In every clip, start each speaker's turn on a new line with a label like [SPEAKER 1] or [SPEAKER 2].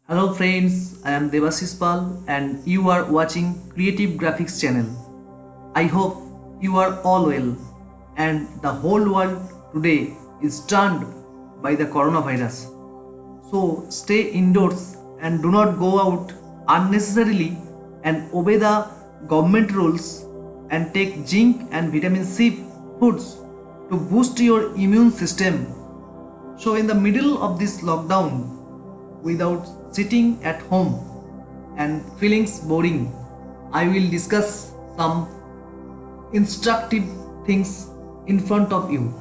[SPEAKER 1] Hello friends, I am Devashish Pal and you are watching Creative Graphics channel. I hope you are all well and the whole world today is turned by the coronavirus. So stay indoors and do not go out unnecessarily and obey the government rules and take zinc and vitamin C foods to boost your immune system. So in the middle of this lockdown, without sitting at home and feeling boring, I will discuss some instructive things in front of you.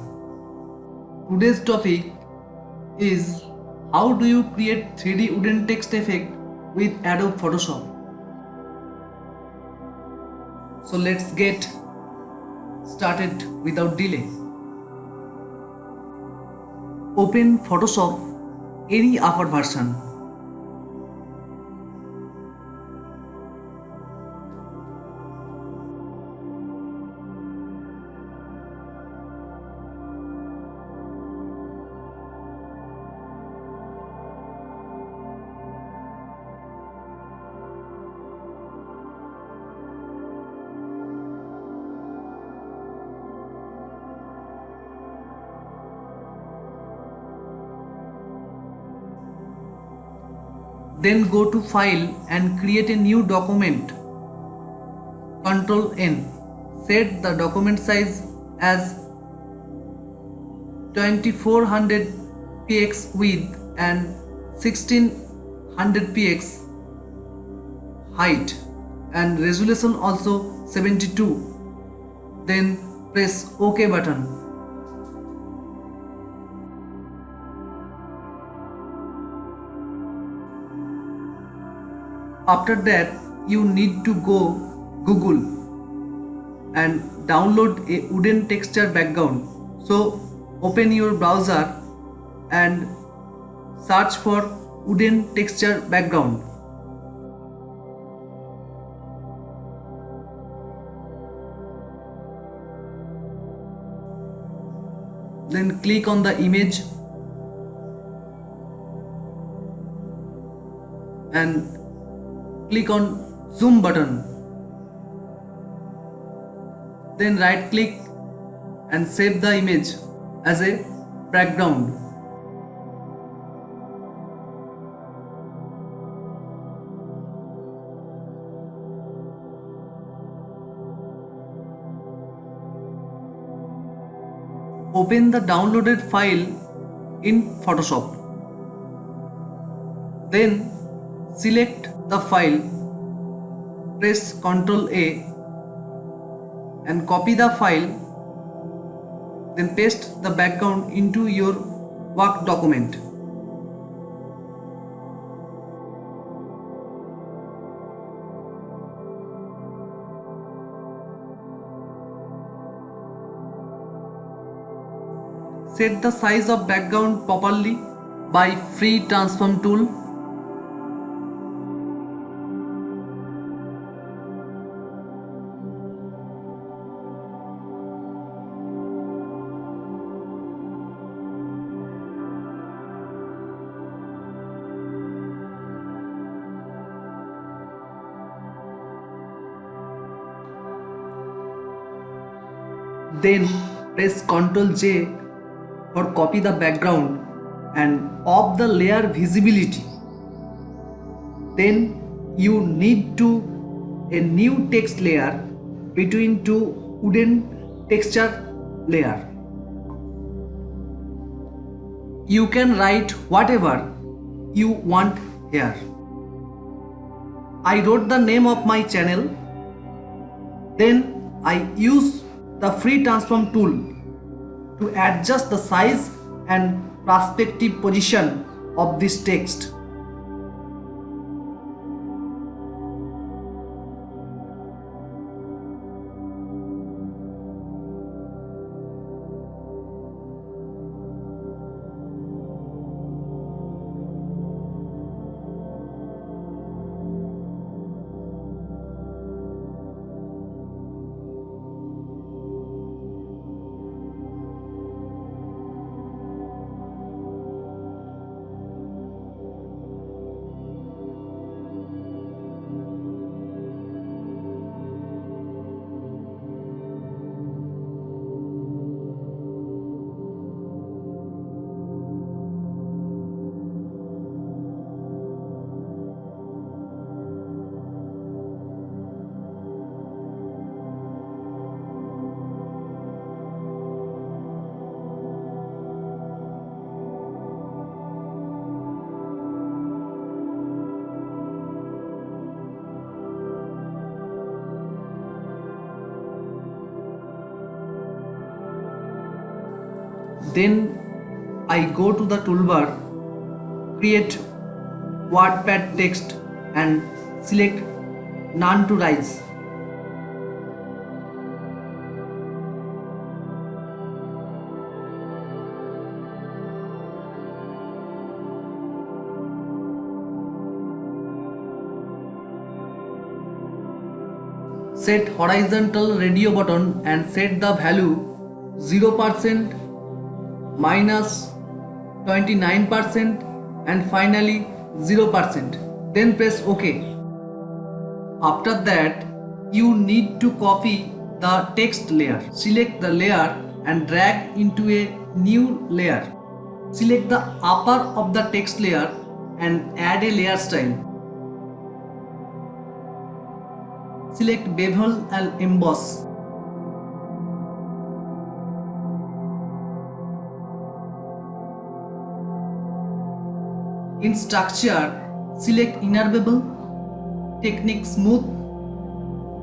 [SPEAKER 1] Today's topic is how do you create 3D wooden text effect with Adobe Photoshop. So let's get started without delay. Open Photoshop, any upper version. Then go to File and create a new document. Ctrl N. Set the document size as 2400 px width and 1600 px height and resolution also 72. Then press OK button. After that, you need to go Google and download a wooden texture background. So open your browser and search for wooden texture background. Then click on the image and click on zoom button. Then right click and save the image as a background. Open the downloaded file in Photoshop. Then select the file, press Ctrl A and copy the file, then paste the background into your work document. Set the size of background properly by free transform tool. Then press Ctrl J for copy the background and off the layer visibility. Then you need to a new text layer between two wooden texture layer. You can write whatever you want here. I wrote the name of my channel. Then I use the free transform tool to adjust the size and perspective position of this text. Then I go to the toolbar, create WordPad text and select none to rise. Set horizontal radio button and set the value 0%, minus 29% and finally 0%. Then press OK. After that, you need to copy the text layer. Select the layer and drag into a new layer. Select the upper of the text layer and add a layer style. Select bevel and emboss. In structure, select inner bevel, technique smooth,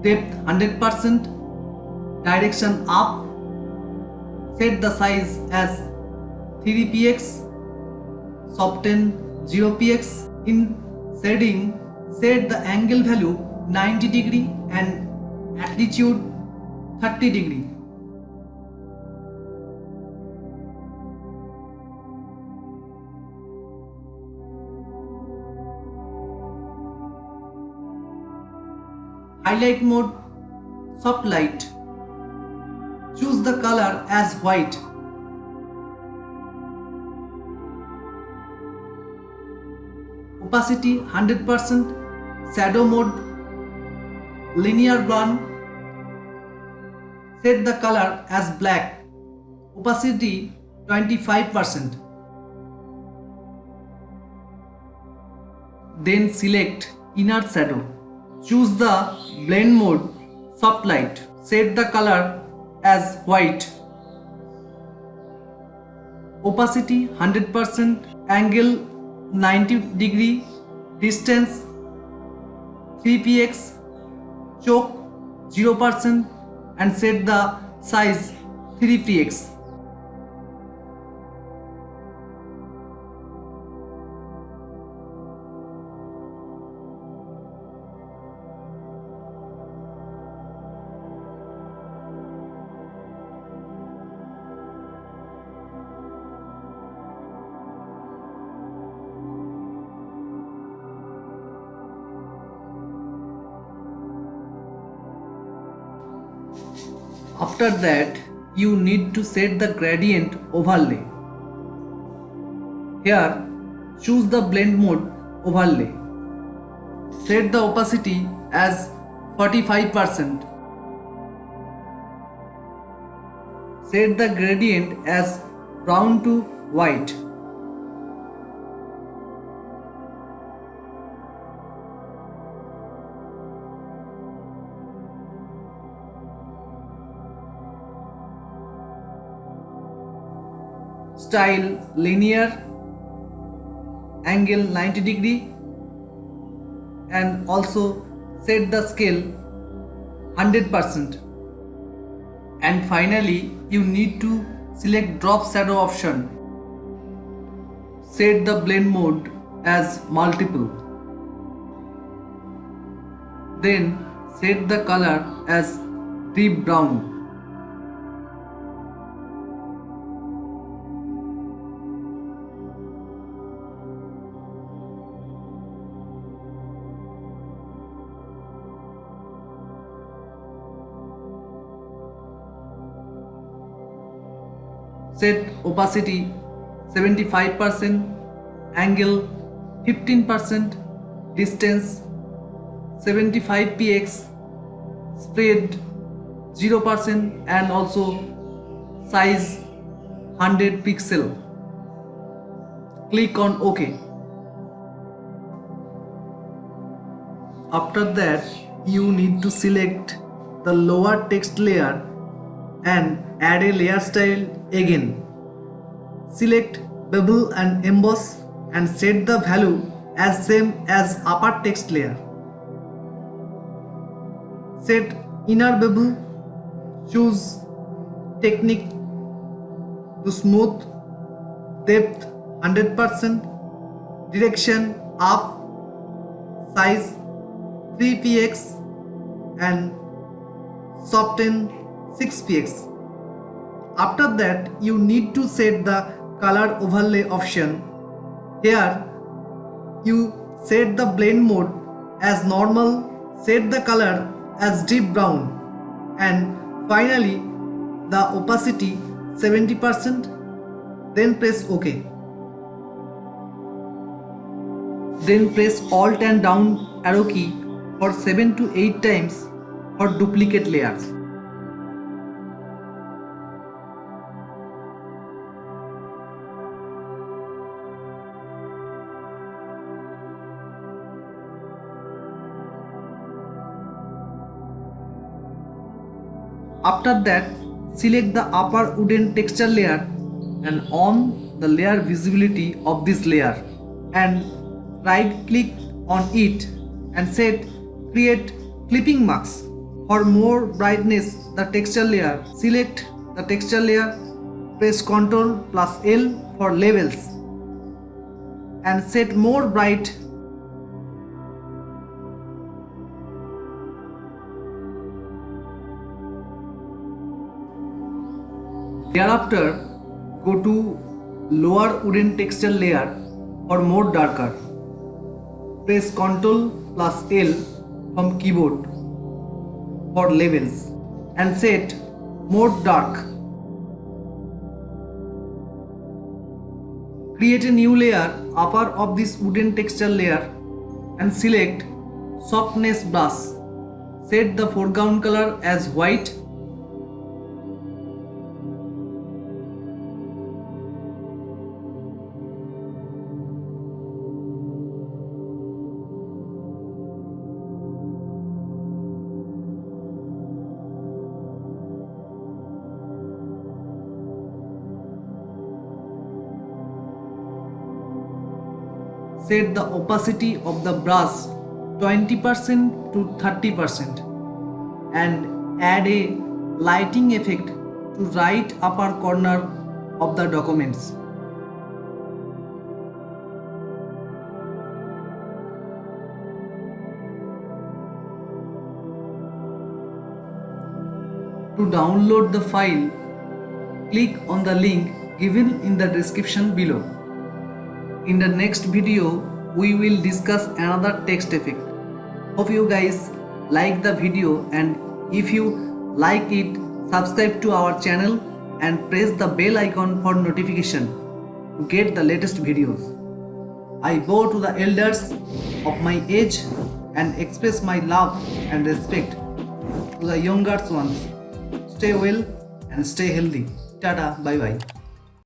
[SPEAKER 1] depth 100%, direction up, set the size as 3px, soften 0px. In shading, set the angle value 90 degree and altitude 30 degree. Highlight mode, soft light. Choose the color as white. Opacity 100%. Shadow mode, linear blend. Set the color as black. Opacity 25%. Then select inner shadow. Choose the blend mode, soft light. Set the color as white. Opacity 100%, angle 90 degree, distance 3px, choke 0% and set the size 3px. After that, you need to set the gradient overlay. Here, choose the blend mode overlay. Set the opacity as 45%. Set the gradient as brown to white. Style linear, angle 90 degree and also set the scale 100%. And finally you need to select drop shadow option. Set the blend mode as multiple. Then set the color as deep brown. Set opacity 75%, angle 15%, distance 75px, spread 0% and also size 100 pixel. Click on OK. After that, you need to select the lower text layer and add a layer style again. Select bevel and emboss and set the value as same as upper text layer. Set inner bevel, choose technique to smooth, depth 100%, direction up, size 3px and soften 6px. After that you need to set the color overlay option. Here you set the blend mode as normal, set the color as deep brown, and finally the opacity 70%, then press OK. Then press Alt and down arrow key for 7 to 8 times for duplicate layers. After that, select the upper wooden texture layer and on the layer visibility of this layer and right click on it and set create clipping marks. For more brightness the texture layer, select the texture layer, press Ctrl plus L for levels and set more bright. Thereafter, go to lower wooden texture layer for more darker. Press Ctrl plus L from keyboard for levels and set more dark. Create a new layer upper of this wooden texture layer and select softness brush. Set the foreground color as white. Set the opacity of the brush 20% to 30% and add a lighting effect to right upper corner of the documents. To download the file, click on the link given in the description below. In the next video, we will discuss another text effect. Hope you guys like the video, and if you like it, subscribe to our channel and press the bell icon for notification to get the latest videos. I bow to the elders of my age and express my love and respect to the younger ones. Stay well and stay healthy. Tata, bye bye.